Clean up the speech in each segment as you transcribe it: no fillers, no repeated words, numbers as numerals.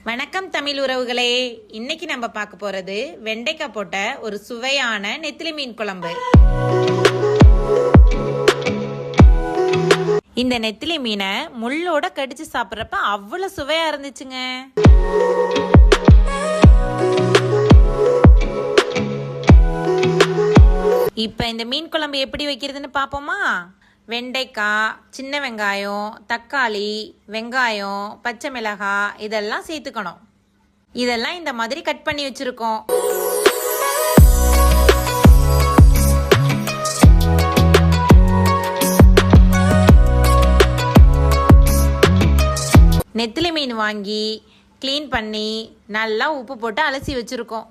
வணக்கம் தமிழ் உறவுகளே. இன்னைக்கு நம்ம பார்க்க போறது வெண்டைக்காய் போட்ட ஒரு சுவையான நெத்திலி மீன் குழம்பு. இந்த நெத்திலி மீனை முள்ளோட கடிச்சு சாப்பிட்றப்ப அவ்வளவு சுவையா இருந்துச்சுங்க. இப்ப இந்த மீன் குழம்பு எப்படி வைக்கிறதுன்னு பாப்போமா? வெண்டைக்காய், சின்ன வெங்காயம், தக்காளி, வெங்காயம், பச்சை மிளகாய் இதெல்லாம் சேர்த்துக்கணும். இதெல்லாம் இந்த மாதிரி கட் பண்ணி வச்சிருக்கோம். நெத்திலி மீன் வாங்கி கிளீன் பண்ணி நல்லா உப்பு போட்டு அலசி வச்சிருக்கோம்.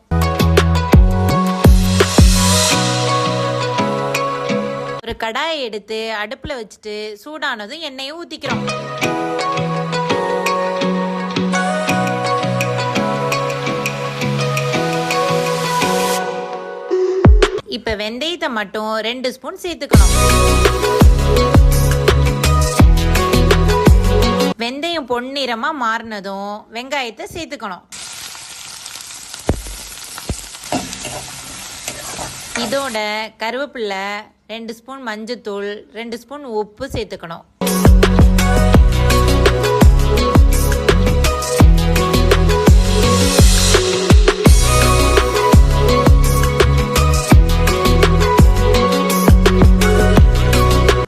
ஒரு கடாயை எடுத்து அடுப்புல வச்சுட்டு சூடானதும் எண்ணெயை ஊத்திக்கிறோம். இப்ப வெந்தயத்தை மட்டும் 2 ஸ்பூன் சேர்த்துக்கணும். வெந்தயம் பொன்னிறமா மாறினதும் வெங்காயத்தை சேர்த்துக்கணும். இதோட கருவேப்பிலை, 2 ஸ்பூன் மஞ்சத்தூள், 2 ஸ்பூன் உப்பு சேர்த்துக்கணும்.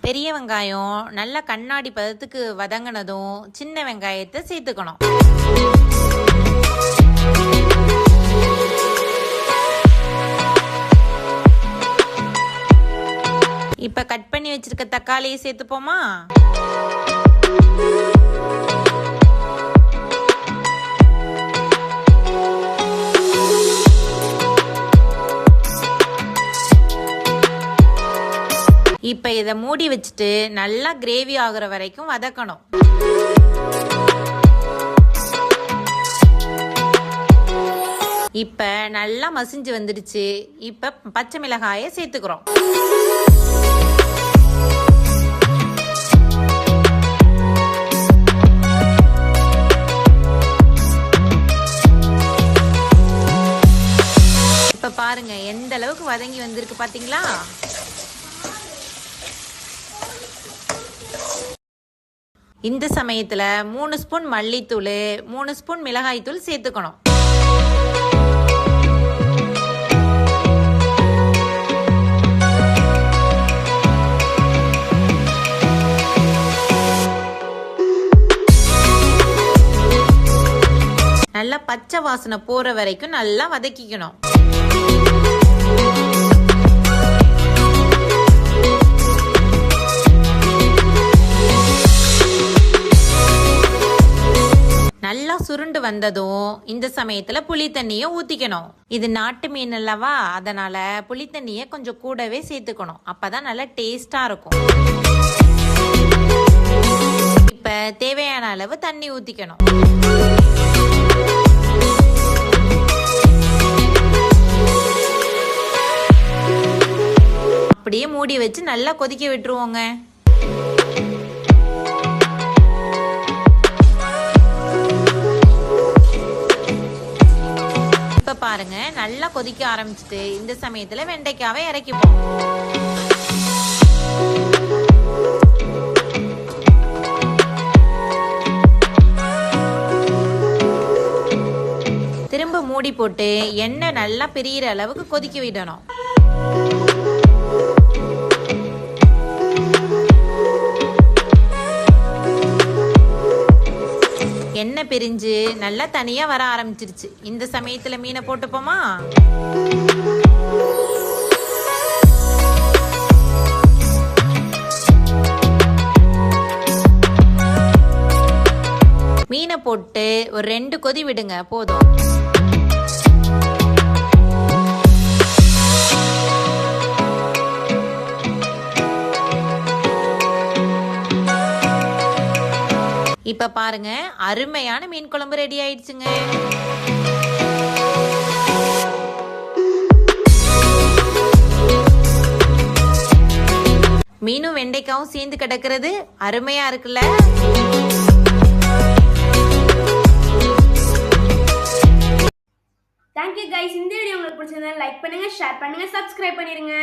பெரிய வெங்காயம் நல்லா கண்ணாடி பதத்துக்கு வதங்கினதும் சின்ன வெங்காயத்தை சேர்த்துக்கணும். இப்ப கட் பண்ணி வச்சிருக்க தக்காளியை சேர்த்துப்போமா? இப்ப இத மூடி வச்சுட்டு நல்லா கிரேவி ஆகுற வரைக்கும் வதக்கணும். இப்ப நல்லா மசிஞ்சு வந்துடுச்சு. இப்ப பச்சை மிளகாயை சேர்த்துக்கிறோம். இப்ப பாருங்க எந்த அளவுக்கு வதங்கி வந்திருக்கு பாத்தீங்களா? இந்த சமயத்துல 3 ஸ்பூன் மல்லித்தூள், 3 ஸ்பூன் மிளகாய் தூள் சேர்த்துக்கணும். நல்லா பச்சை வாசனை போற வரைக்கும் நல்லா வதக்கிக்கணும். நல்லா சுருண்டு வந்ததும் இந்த சமயத்துல புளி தண்ணியை ஊத்திக்கணும். இது நாட்டு மீன் அல்லவா, அதனால புளி தண்ணியை கொஞ்சம் கூடவே சேர்த்துக்கணும். அப்பதான் நல்லா டேஸ்டா இருக்கும். இப்ப தேவையான அளவு தண்ணி ஊத்திக்கணும். அப்படியே மூடி வச்சு நல்லா கொதிக்க விட்டுருவோங்க. இப்ப பாருங்க நல்லா கொதிக்க ஆரம்பிச்சுட்டு இந்த சமயத்துல வெண்டைக்காவை இறக்கிப்போம். திரும்ப மூடி போட்டு எண்ணெய் நல்லா பிரியிற அளவுக்கு கொதிக்க விடணும். எண்ணெய் பிரிஞ்சு நல்லா தனியா வர ஆரம்பிச்சிருச்சு. இந்த சமயத்துல மீனை போட்டுப்போமா? மீனை போட்டு ஒரு 2 கொதி விடுங்க, போதும். இப்ப பாருங்க அருமையான மீன் குழம்பு ரெடி ஆயிடுச்சுங்க. மீனும் வெண்டைக்காவும் சேர்ந்து கிடக்கிறது அருமையா இருக்குல்ல. Thank you guys. இந்த வீடியோ உங்களுக்கு பிடிச்சிருந்தா லைக் பண்ணுங்க, ஷேர் பண்ணுங்க, சப்ஸ்கிரைப் பண்ணிருங்க.